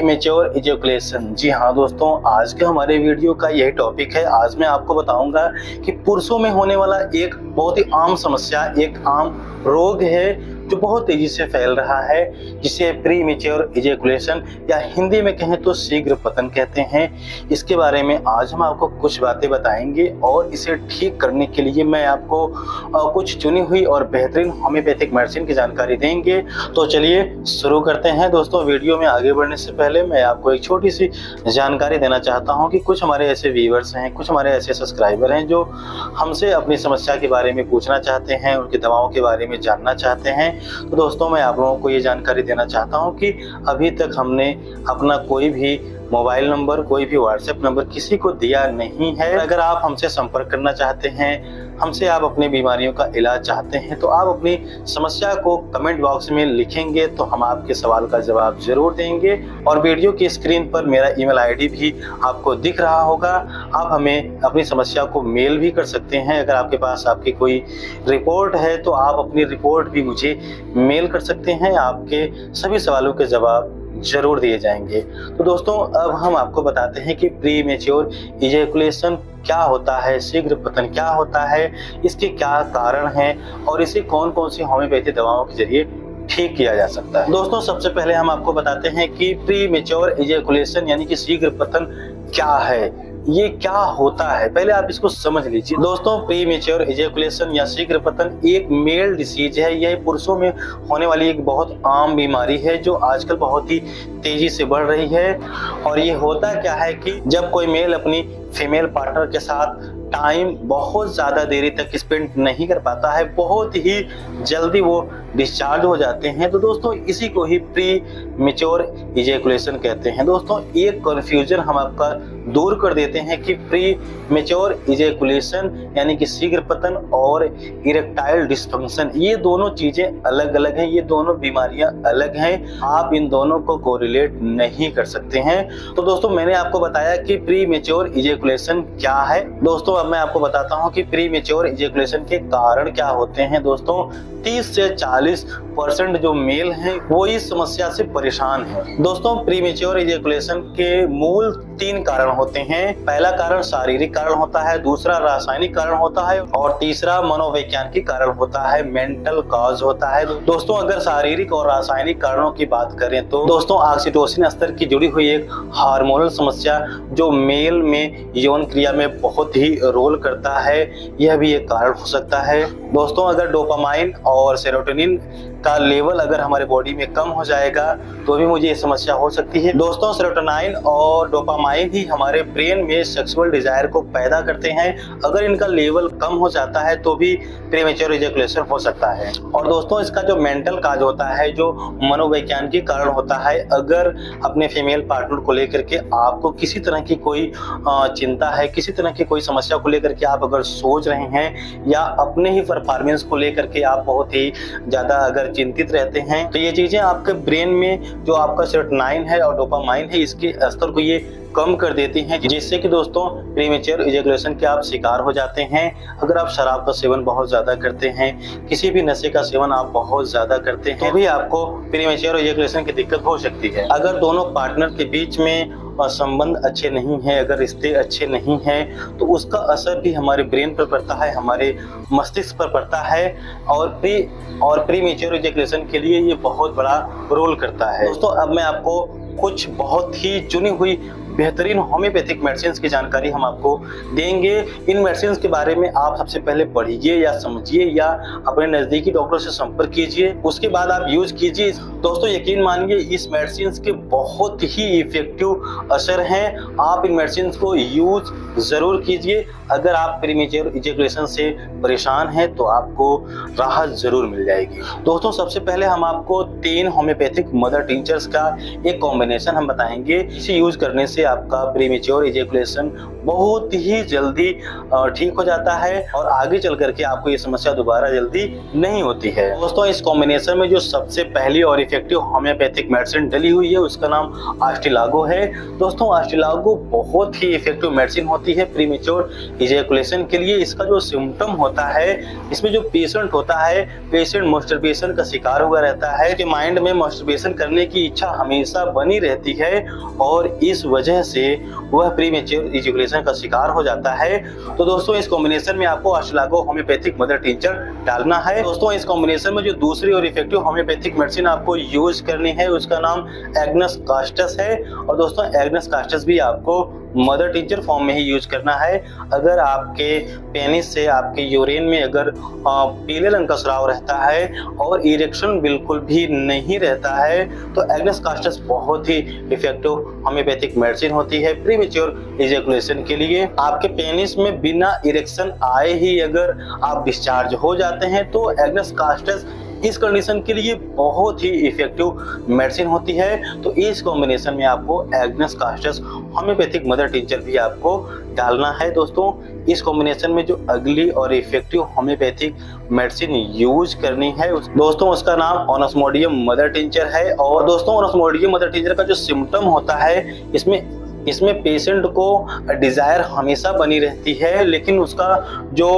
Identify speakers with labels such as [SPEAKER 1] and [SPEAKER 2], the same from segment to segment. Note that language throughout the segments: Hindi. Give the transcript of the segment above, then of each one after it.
[SPEAKER 1] Premature ejaculation. जी हाँ दोस्तों, आज के हमारे वीडियो का यही टॉपिक है। आज मैं आपको बताऊंगा कि पुरुषों में होने वाला एक बहुत ही आम समस्या, एक आम रोग है जो बहुत तेजी से फैल रहा है, जिसे प्रीमेच्योर इजैकुलेशन या हिंदी में कहें तो शीघ्र पतन कहते हैं। इसके बारे में आज हम आपको कुछ बातें बताएंगे और इसे ठीक करने के लिए मैं आपको कुछ चुनी हुई और बेहतरीन होम्योपैथिक मेडिसिन की जानकारी देंगे। तो चलिए शुरू करते हैं। दोस्तों, वीडियो में आगे बढ़ने से पहले मैं आपको एक छोटी सी जानकारी देना चाहता हूं कि कुछ हमारे ऐसे व्यूअर्स हैं, कुछ हमारे ऐसे सब्सक्राइबर हैं जो हमसे अपनी समस्या के बारे में पूछना चाहते हैं, उनकी दवाओं के बारे में जानना चाहते हैं। तो दोस्तों, मैं आप लोगों को ये जानकारी देना चाहता हूं कि अभी तक हमने अपना कोई भी मोबाइल नंबर, कोई भी व्हाट्सएप नंबर किसी को दिया नहीं है। अगर आप हमसे संपर्क करना चाहते हैं, हमसे आप अपनी बीमारियों का इलाज चाहते हैं, तो आप अपनी समस्या को कमेंट बॉक्स में लिखेंगे तो हम आपके सवाल का जवाब जरूर देंगे। और वीडियो की स्क्रीन पर मेरा ईमेल आईडी भी आपको दिख रहा होगा। आप हमें अपनी समस्या को मेल भी कर सकते हैं। अगर आपके पास आपकी कोई रिपोर्ट है तो आप अपनी रिपोर्ट भी मुझे मेल कर सकते हैं। आपके सभी सवालों के जवाब जरूर दिए जाएंगे। तो दोस्तों, अब हम आपको बताते हैं कि प्रीमेच्योर इजैकुलेशन क्या होता है, शीघ्र पतन क्या होता है, इसके क्या कारण हैं और इसे कौन कौन सी होम्योपैथी दवाओं के जरिए ठीक किया जा सकता है। दोस्तों, सबसे पहले हम आपको बताते हैं कि प्रीमेच्योर इजैकुलेशन यानी कि शीघ्र पतन क्या है, ये क्या होता है। पहले आप इसको समझ लीजिए। दोस्तों, प्रीमेच्योर इजैकुलेशन या शीघ्र पतन एक मेल डिसीज है। यह पुरुषों में होने वाली एक बहुत आम बीमारी है जो आजकल बहुत ही तेजी से बढ़ रही है। और ये होता क्या है कि जब कोई मेल अपनी फीमेल पार्टनर के साथ टाइम बहुत ज़्यादा देरी तक स्पेंड नहीं कर पाता है, बहुत ही जल्दी वो डिस्चार्ज हो जाते हैं। तो दोस्तों, इसी को ही प्रीमेच्योर इजैकुलेशन कहते हैं। दोस्तों, एक कन्फ्यूजन हम आपका दूर कर देते हैं कि प्रीमेच्योर इजैकुलेशन यानी कि शीघ्र पतन और इरेक्टाइल डिस्फंक्शन, ये दोनों चीज़ें अलग अलग हैं, ये दोनों बीमारियां अलग हैं। आप इन दोनों को कोरिलेट नहीं कर सकते हैं। तो दोस्तों, मैंने आपको बताया कि प्रीमेच्योर इजैकुलेशन क्या है। दोस्तों, अब मैं आपको बताता हूं कि प्रीमेच्योर इजैकुलेशन के कारण क्या होते हैं। दोस्तों, 30 से 40% जो मेल हैं वो इस समस्या से परेशान हैं। दोस्तों, प्रीमेच्योर इजैकुलेशन के मूल 3 कारण होते हैं। पहला कारण शारीरिक कारण होता है, दूसरा रासायनिक कारण होता है और तीसरा मनोवैज्ञानिक कारण होता है, मेंटल कॉज होता है। दोस्तों, अगर शारीरिक और रासायनिक कारणों की बात करें तो दोस्तों, ऑक्सीटोसिन स्तर की जुड़ी हुई एक हार्मोनल समस्या जो मेल में यौन क्रिया में बहुत ही रोल करता है, यह भी एक कारण हो सकता है। दोस्तों, अगर डोपामाइन और सेरोटोनिन का लेवल अगर हमारे बॉडी में कम हो जाएगा तो भी मुझे ये समस्या हो सकती है। दोस्तों, सेरोटोनिन और डोपामाइन ही हमारे ब्रेन में सेक्सुअल डिजायर को पैदा करते हैं। अगर इनका लेवल कम हो जाता है तो भी प्रीमेच्योर इजैकुलेशन हो सकता है। और दोस्तों, इसका जो मेंटल काज होता है, जो मनोवैज्ञानिक कारण होता है, अगर अपने फीमेल पार्टनर को लेकर के आपको किसी तरह की कोई चिंता है, किसी तरह की कोई समस्या को लेकर के आप अगर सोच रहे हैं या अपने ही परफॉर्मेंस को लेकर के आप बहुत ही ज्यादा अगर चिंतित रहते हैं, तो ये चीजें आपके ब्रेन में जो आपका सेरोटोनिन है और डोपामाइन है, इसके स्तर को ये कम कर देती हैं, जिससे कि दोस्तों प्रीमेच्योर इजैकुलेशन के आप शिकार हो जाते हैं। अगर आप शराब का सेवन बहुत ज्यादा करते हैं, किसी भी नशे का सेवन आप बहुत ज्यादा करते हैं, तो भी आपको प्रीमेच्योर इजैकुलेशन की दिक्कत हो सकती है। अगर दोनों पार्टनर के बीच में संबंध अच्छे नहीं है, अगर रिश्ते अच्छे नहीं हैं, तो उसका असर भी हमारे ब्रेन पर पड़ता है, हमारे मस्तिष्क पर पड़ता है और प्रीमेच्योर इजैकुलेशन के लिए ये बहुत बड़ा रोल करता है। दोस्तों, अब मैं आपको कुछ बहुत ही चुनी हुई बेहतरीन होम्योपैथिक मेडिसिन की जानकारी हम आपको देंगे। इन मेडिसिन के बारे में आप सबसे पहले पढ़िए या समझिए या अपने नज़दीकी डॉक्टर से संपर्क कीजिए, उसके बाद आप यूज कीजिए। दोस्तों, यकीन मानिए, इस मेडिसिन के बहुत ही इफेक्टिव असर हैं। आप इन मेडिसिन को यूज ज़रूर कीजिए। अगर आप प्रीमेच्योर इजैकुलेशन से परेशान हैं तो आपको राहत ज़रूर मिल जाएगी। दोस्तों, सबसे पहले हम आपको 3 होम्योपैथिक मदर टिंचर्स का एक कॉम्बिनेशन हम बताएंगे। इसे यूज करने से आपका प्रीमेच्योर इजैकुलेशन बहुत ही जल्दी ठीक हो जाता है और आगे चल करके आपको ये समस्या दोबारा जल्दी नहीं होती है। दोस्तों इस कॉम्बिनेशन में जो सबसे पहली और इफेक्टिव होम्योपैथिक मेडिसिन डली हुई है उसका नाम आस्टिलागो है। दोस्तों आस्टिलागो बहुत ही इफेक्टिव मेडिसिन होती है प्रीमेच्योर इजैकुलेशन के लिए। इसका जो सिम्टम होता है, इसमें जो पेशेंट होता है, पेशेंट मास्टरबेशन का शिकार हुआ रहता है, उसके माइंड में मास्टरबेशन करने की इच्छा हमेशा बनी रहती है और इस वजह से वह प्रीमेच्योर इजैकुलेशन का शिकार हो जाता है। तो दोस्तों इस कॉम्बिनेशन में आपको आस्टिलागो होम्योपैथिक मदर टिंचर डालना है। दोस्तों इस कॉम्बिनेशन में जो दूसरी और इफेक्टिव होम्योपैथिक मेडिसिन आपको यूज करनी है उसका नाम एग्नस कास्टस है। और दोस्तों एग्नस कास्टस भी आपको मदर टिंचर फॉर्म में ही यूज करना है। अगर आपके पेनिस से आपके यूरिन में अगर पीले रंग का स्राव रहता है और इरेक्शन बिल्कुल भी नहीं रहता है तो एग्नस कास्टस बहुत ही इफेक्टिव होम्योपैथिक मेडिसिन होती है प्रीमेच्योर इजैकुलेशन के लिए। आपके पेनिस में बिना इरेक्शन आए ही अगर आप डिस्चार्ज हो जाते हैं तो एग्नस कास्टस इस कंडीशन के लिए बहुत ही इफेक्टिव मेडिसिन होती है। तो इस कॉम्बिनेशन में आपको agnus castus homeopathic mother tincture भी आपको डालना है। दोस्तों इस कॉम्बिनेशन में जो अगली और इफेक्टिव होम्योपैथिक मेडिसिन यूज करनी है दोस्तों उसका नाम ऑनस्मोडियम मदर टिंचर है। और दोस्तों ऑनस्मोडियम मदर टिंचर का जो सिम्टम होता है इसमें पेशेंट को डिजायर हमेशा बनी रहती है, लेकिन उसका जो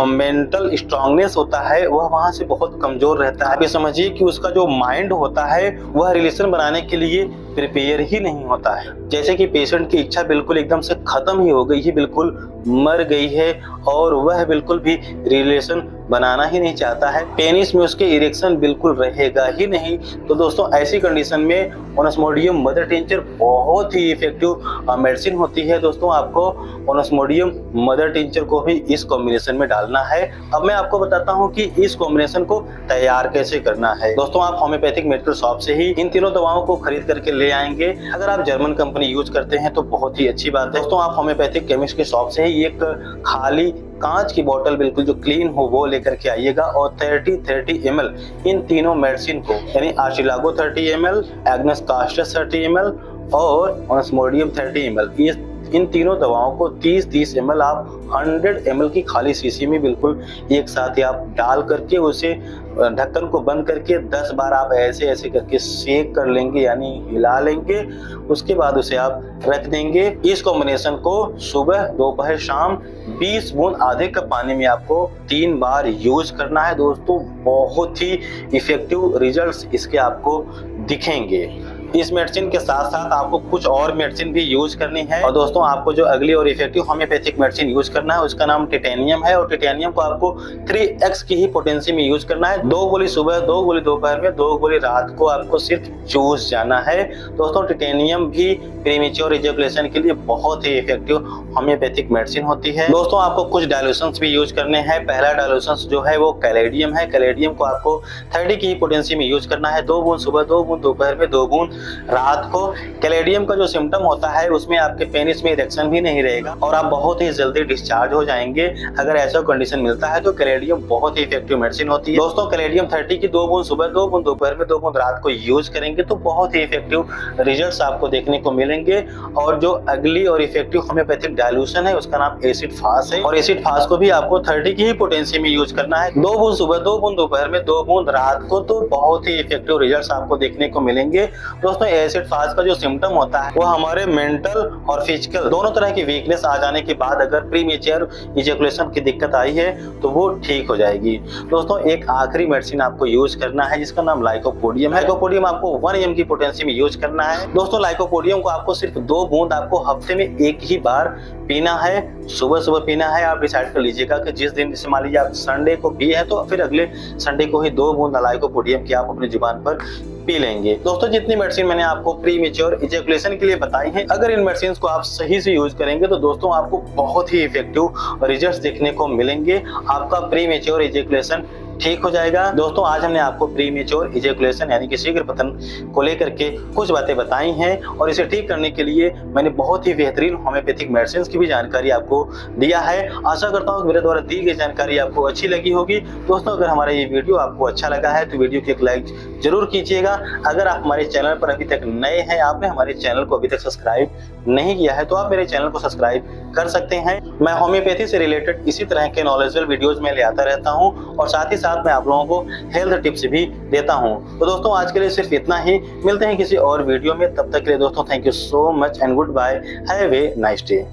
[SPEAKER 1] मेंटल स्ट्रांगनेस होता है वह वहां से बहुत कमजोर रहता है। आप ये समझिए कि उसका जो माइंड होता है वह रिलेशन बनाने के लिए प्रिपेयर ही नहीं होता है। जैसे कि पेशेंट की इच्छा बिल्कुल एकदम से खत्म ही हो गई है, बिल्कुल मर गई है और वह बिल्कुल भी रिलेशन बनाना ही नहीं चाहता है, पेनिस में उसके इरेक्शन बिल्कुल रहेगा ही नहीं। तो दोस्तों ऐसी कंडीशन में ऑनस्मोडियम मदर टिंचर बहुत ही इफेक्टिव मेडिसिन होती है। दोस्तों आपको ऑनस्मोडियम मदर टिंचर को भी इस कॉम्बिनेशन में डालना है। अब मैं आपको बताता हूं कि इस कॉम्बिनेशन को तैयार कैसे करना है। दोस्तों आप होम्योपैथिक मेडिकल शॉप से ही इन तीनों दवाओं को खरीद करके ले आएंगे। अगर आप जर्मन कंपनी यूज करते हैं तो बहुत ही अच्छी बात है। दोस्तों आप होम्योपैथिक केमिस्ट के शॉप से ही एक खाली कांच की बोतल बिल्कुल जो क्लीन हो वो लेकर के आइएगा और 30 ml इन तीनों मेडिसिन को यानी आस्टिलागो 30 ml, एग्नस कास्टस 30 ml और ऑनस्मोडियम 30 ml इन तीनों दवाओं को 30 ml आप 100 ml की खाली शीशी में बिल्कुल एक साथ ही आप डाल करके उसे ढक्कन को बंद करके 10 बार आप ऐसे ऐसे करके शेक कर लेंगे यानी हिला लेंगे। उसके बाद उसे आप रख देंगे। इस कॉम्बिनेशन को सुबह दोपहर शाम 20 बूंद आधे कप पानी में आपको 3 बार यूज करना है। दोस्तों बहुत ही इफेक्टिव रिजल्ट्स इसके आपको दिखेंगे। इस मेडिसिन के साथ साथ आपको कुछ और मेडिसिन भी यूज करनी है। और दोस्तों आपको जो अगली और इफेक्टिव होम्योपैथिक मेडिसिन यूज करना है उसका नाम टिटेनियम है। और टिटेनियम को आपको 3x की ही पोटेंसी में यूज करना है। 2 गोली सुबह, 2 गोली दोपहर में, 2 गोली रात को आपको सिर्फ चूस जाना है। दोस्तों टिटेनियम भी प्रीमेच्योर इजैकुलेशन के लिए बहुत ही इफेक्टिव होम्योपैथिक मेडिसिन होती है। दोस्तों आपको कुछ डायल्यूशंस भी यूज करने हैं। पहला डायल्यूशंस जो है वो कैलेडियम है। कैलेडियम को आपको 30 की ही पोटेंसी में यूज करना है। 2 बूंद सुबह, 2 बूंद दोपहर में, 2 बूंद रात को। कैलेडियम का जो सिम्टम होता है उसमें आपके पेनिस में इरेक्शन भी नहीं रहेगा और आप बहुत ही जल्दी डिस्चार्ज हो जाएंगे। अगर ऐसा कंडीशन मिलता है तो कैलेडियम बहुत ही इफेक्टिव मेडिसिन होती है। दोस्तों कैलेडियम 30 की 2 बूंद सुबह, 2 बूंद दोपहर में, 2 बूंद रात को यूज करेंगे तो बहुत ही इफेक्टिव रिजल्ट्स आपको देखने को मिलेंगे। और जो अगली और इफेक्टिव होम्योपैथिक डायल्यूशन है उसका नाम एसिड फास है। और एसिड फास को भी आपको 30 की ही पोटेंसी में यूज करना है। 2 बूंद सुबह, 2 बूंद दोपहर में, 2 बूंद रात को। तो बहुत ही इफेक्टिव रिजल्ट्स आपको देखने को मिलेंगे। दोस्तों एसिड फास का जो सिम्टम होता है वो हमारे मेंटल और फिजिकल दोनों तरह की वीकनेस आ जाने के बाद अगर प्रीमेच्योर इजैकुलेशन की दिक्कत आई है तो वो ठीक हो जाएगी। दोस्तों एक आखिरी मेडिसिन आपको यूज करना है जिसका नाम लाइकोपोडियम है। लाइकोपोडियम आपको 1 ml की पोटेंसी में यूज करना है। दोस्तों लाइकोपोडियम को आपको सिर्फ 2 बूंद आपको हफ्ते में एक ही बार पीना है। सुबह सुबह पीना है। आप डिसाइड कर लीजिएगा कि जिस दिन जैसे मान लीजिए आप संडे को पिए हैं तो फिर अगले संडे को ही 2 बूंद लाइकोपोडियम की आप अपनी जुबान पर पी लेंगे। दोस्तों जितनी मेडिसिन मैंने आपको प्रीमेच्योर इजैकुलेशन के लिए बताई हैं, अगर इन मेडिसिन को आप सही से यूज करेंगे तो दोस्तों आपको बहुत ही इफेक्टिव रिजल्ट्स देखने को मिलेंगे। आपका प्रीमेच्योर इजैकुलेशन ठीक हो जाएगा। दोस्तों आज हमने आपको प्रीमेच्योर इजैकुलेशन यानी कि शीघ्र पतन को लेकर के कुछ बातें बताई हैं और इसे ठीक करने के लिए मैंने बहुत ही बेहतरीन होम्योपैथिक मेडिसिन की भी जानकारी आपको दिया है। आशा करता हूँ मेरे द्वारा दी गई जानकारी आपको अच्छी लगी होगी। दोस्तों अगर हमारा ये वीडियो आपको अच्छा लगा है तो वीडियो को एक लाइक जरूर कीजिएगा। अगर आप हमारे चैनल पर अभी तक नए हैं, आपने हमारे चैनल को अभी तक सब्सक्राइब नहीं किया है तो आप मेरे चैनल को सब्सक्राइब कर सकते हैं। मैं होम्योपैथी से रिलेटेड इसी तरह के नॉलेजेबल वीडियोज में ले आता रहता हूं और साथ ही साथ मैं आप लोगों को हेल्थ टिप्स भी देता हूं। तो दोस्तों आज के लिए सिर्फ इतना ही, मिलते हैं किसी और वीडियो में। तब तक के लिए दोस्तों thank you so much and goodbye, have a nice day.